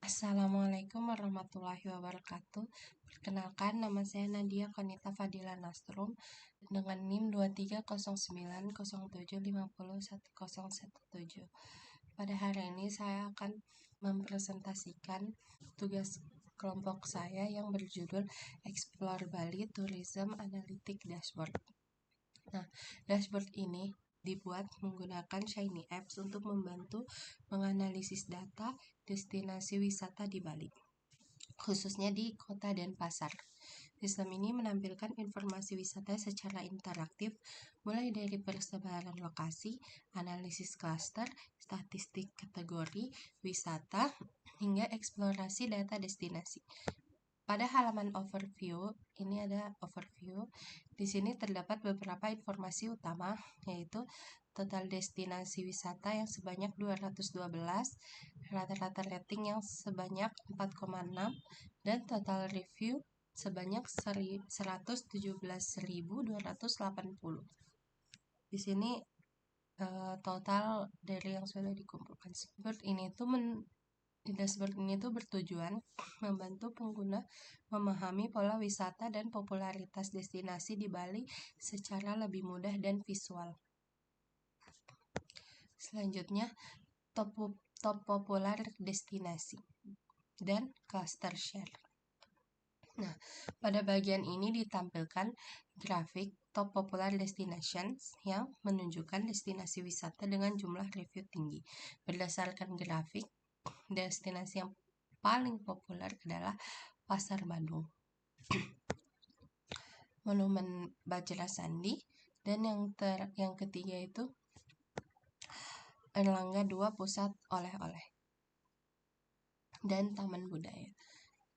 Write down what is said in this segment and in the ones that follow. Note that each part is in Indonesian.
Assalamualaikum warahmatullahi wabarakatuh. Perkenalkan, nama saya Nadia Konita Fadila Nastrum dengan NIM 230907501017. Pada hari ini saya akan mempresentasikan tugas kelompok saya yang berjudul Explore Bali Tourism Analytic Dashboard. Nah, dashboard ini dibuat menggunakan Shiny Apps untuk membantu menganalisis data destinasi wisata di Bali, khususnya di Kota Denpasar. Sistem ini menampilkan informasi wisata secara interaktif, mulai dari persebaran lokasi, analisis klaster, statistik kategori wisata, hingga eksplorasi data destinasi. Pada halaman overview, ini ada overview. Di sini terdapat beberapa informasi utama, yaitu total destinasi wisata yang sebanyak 212, rata-rata rating yang sebanyak 4,6, dan total review sebanyak 117.280. Di sini total dari yang sudah dikumpulkan. Dashboard ini tuh bertujuan membantu pengguna memahami pola wisata dan popularitas destinasi di Bali secara lebih mudah dan visual. Selanjutnya, top populer destinasi dan cluster share. Nah, pada bagian ini ditampilkan grafik top popular destinations yang menunjukkan destinasi wisata dengan jumlah review tinggi. Berdasarkan grafik, destinasi yang paling populer adalah Pasar Badung, Monumen Bajra Sandi, dan yang ketiga itu Erlangga 2 Pusat Oleh-oleh dan Taman Budaya.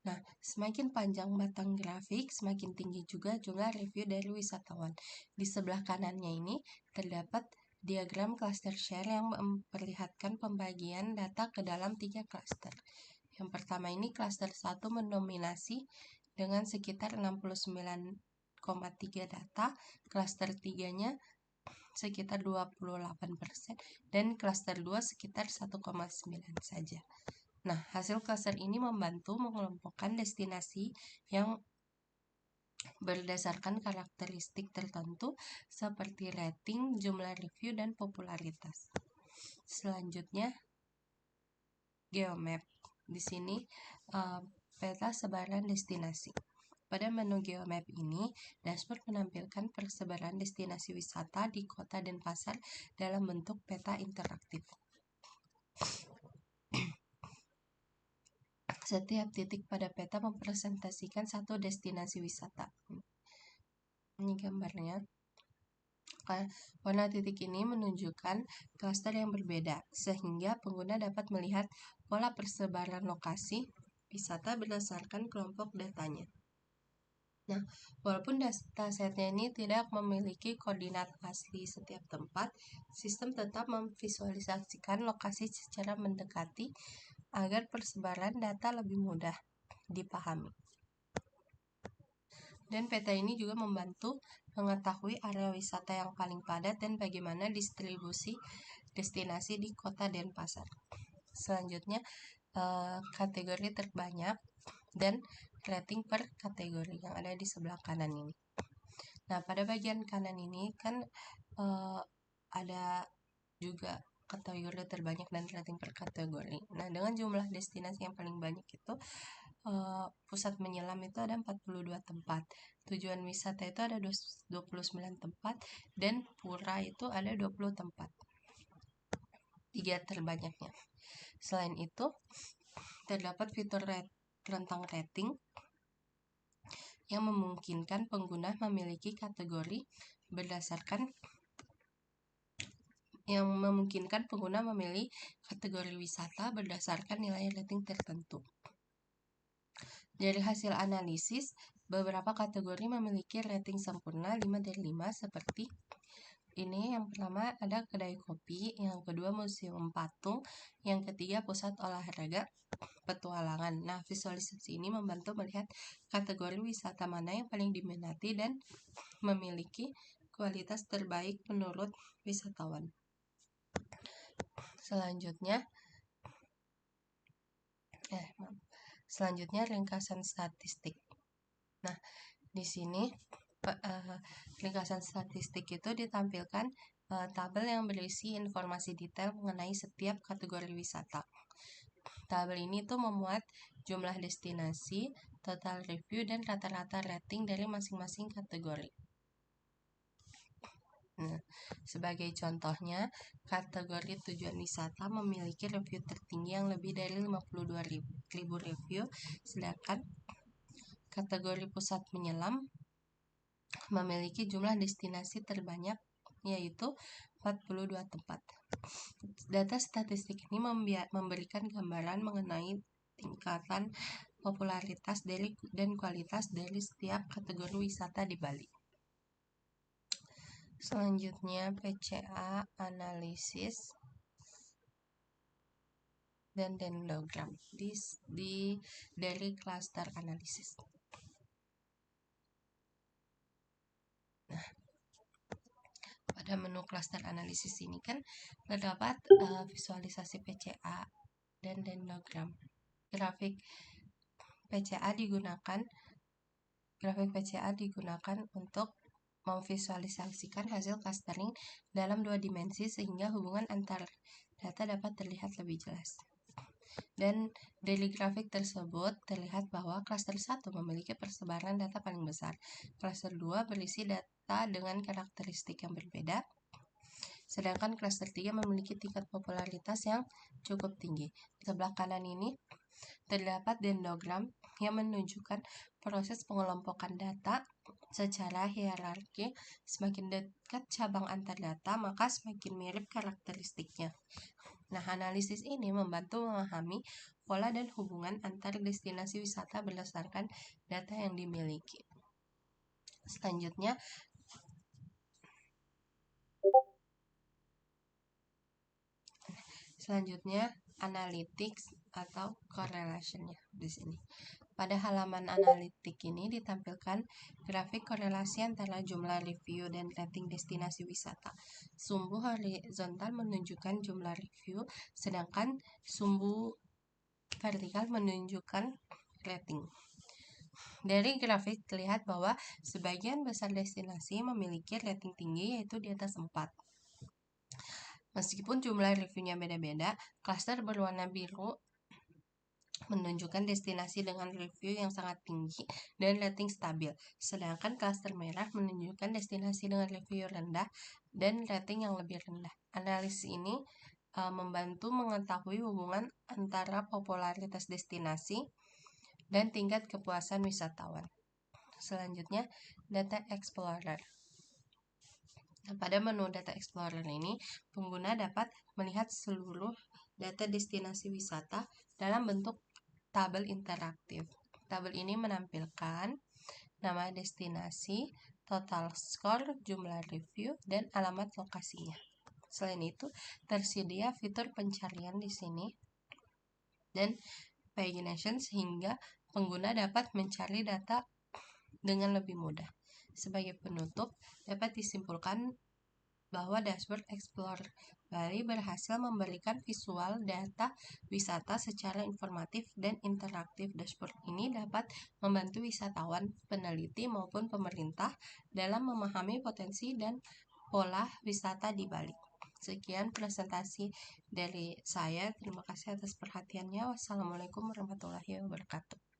Nah, semakin panjang batang grafik, semakin tinggi juga jumlah review dari wisatawan. Di sebelah kanannya ini terdapat diagram cluster share yang memperlihatkan pembagian data ke dalam 3 cluster. Yang pertama ini cluster 1 mendominasi dengan sekitar 69,3 data, cluster 3-nya sekitar 28%, dan cluster 2 sekitar 1,9 saja. Nah, hasil cluster ini membantu mengelompokkan destinasi yang berdasarkan karakteristik tertentu seperti rating, jumlah review, dan popularitas. Selanjutnya, Geomap. Di sini peta sebaran destinasi. Pada menu Geomap ini, dashboard menampilkan persebaran destinasi wisata di Kota Denpasar dalam bentuk peta interaktif. Setiap titik pada peta mempresentasikan satu destinasi wisata. Ini gambarnya. Warna titik ini menunjukkan klaster yang berbeda, sehingga pengguna dapat melihat pola persebaran lokasi wisata berdasarkan kelompok datanya. Nah, walaupun datasetnya ini tidak memiliki koordinat asli setiap tempat, sistem tetap memvisualisasikan lokasi secara mendekati agar persebaran data lebih mudah dipahami. Dan peta ini juga membantu mengetahui area wisata yang paling padat dan bagaimana distribusi destinasi di Kota Denpasar. Selanjutnya, kategori terbanyak dan rating per kategori yang ada di sebelah kanan ini. Nah, pada bagian kanan ini kan ada juga kategori terbanyak dan rating per kategori. Nah, dengan jumlah destinasi yang paling banyak itu pusat menyelam itu ada 42 tempat, tujuan wisata itu ada 29 tempat, dan pura itu ada 20 tempat, 3 terbanyaknya. Selain itu, terdapat fitur rentang rating yang memungkinkan pengguna memiliki kategori memilih kategori wisata berdasarkan nilai rating tertentu. Dari hasil analisis, beberapa kategori memiliki rating sempurna 5 dari 5 seperti ini. Yang pertama ada kedai kopi, yang kedua museum patung, yang ketiga pusat olahraga petualangan. Nah, visualisasi ini membantu melihat kategori wisata mana yang paling diminati dan memiliki kualitas terbaik menurut wisatawan. Selanjutnya, Selanjutnya ringkasan statistik. Nah, di sini ringkasan statistik itu ditampilkan tabel yang berisi informasi detail mengenai setiap kategori wisata. Tabel ini tuh memuat jumlah destinasi, total review, dan rata-rata rating dari masing-masing kategori. Nah, sebagai contohnya, kategori tujuan wisata memiliki review tertinggi yang lebih dari 52.000 review, sedangkan kategori pusat menyelam memiliki jumlah destinasi terbanyak yaitu 42 tempat. Data statistik ini memberikan gambaran mengenai tingkatan popularitas dan kualitas dari setiap kategori wisata di Bali. Selanjutnya PCA analisis dan dendrogram dari cluster analisis. Nah, pada menu cluster analisis ini kan terdapat visualisasi PCA dan dendrogram. Grafik PCA digunakan untuk memvisualisasikan hasil clustering dalam 2 dimensi sehingga hubungan antar data dapat terlihat lebih jelas. Dan dari grafik tersebut terlihat bahwa cluster 1 memiliki persebaran data paling besar. Cluster 2 berisi data dengan karakteristik yang berbeda. Sedangkan cluster 3 memiliki tingkat popularitas yang cukup tinggi. Di sebelah kanan ini terdapat dendrogram yang menunjukkan proses pengelompokan data secara hierarki. Semakin dekat cabang antar data, maka semakin mirip karakteristiknya. Nah, analisis ini membantu memahami pola dan hubungan antar destinasi wisata berdasarkan data yang dimiliki. Selanjutnya, analytics atau correlation-nya di sini. Pada halaman analitik ini ditampilkan grafik korelasi antara jumlah review dan rating destinasi wisata. Sumbu horizontal menunjukkan jumlah review, sedangkan sumbu vertikal menunjukkan rating. Dari grafik terlihat bahwa sebagian besar destinasi memiliki rating tinggi yaitu di atas 4. Meskipun jumlah reviewnya beda-beda, klaster berwarna biru menunjukkan destinasi dengan review yang sangat tinggi dan rating stabil, sedangkan klaster merah menunjukkan destinasi dengan review rendah dan rating yang lebih rendah. Analisis ini membantu mengetahui hubungan antara popularitas destinasi dan tingkat kepuasan wisatawan. Selanjutnya, Data Explorer. Nah, pada menu Data Explorer ini, pengguna dapat melihat seluruh data destinasi wisata dalam bentuk tabel interaktif. Tabel ini menampilkan nama destinasi, total skor, jumlah review, dan alamat lokasinya. Selain itu, tersedia fitur pencarian di sini dan pagination sehingga pengguna dapat mencari data dengan lebih mudah. Sebagai penutup, dapat disimpulkan bahwa Dashboard Explorer Bali berhasil memberikan visual data wisata secara informatif dan interaktif. Dashboard ini dapat membantu wisatawan, peneliti, maupun pemerintah dalam memahami potensi dan pola wisata di Bali. Sekian presentasi dari saya. Terima kasih atas perhatiannya. Wassalamualaikum warahmatullahi wabarakatuh.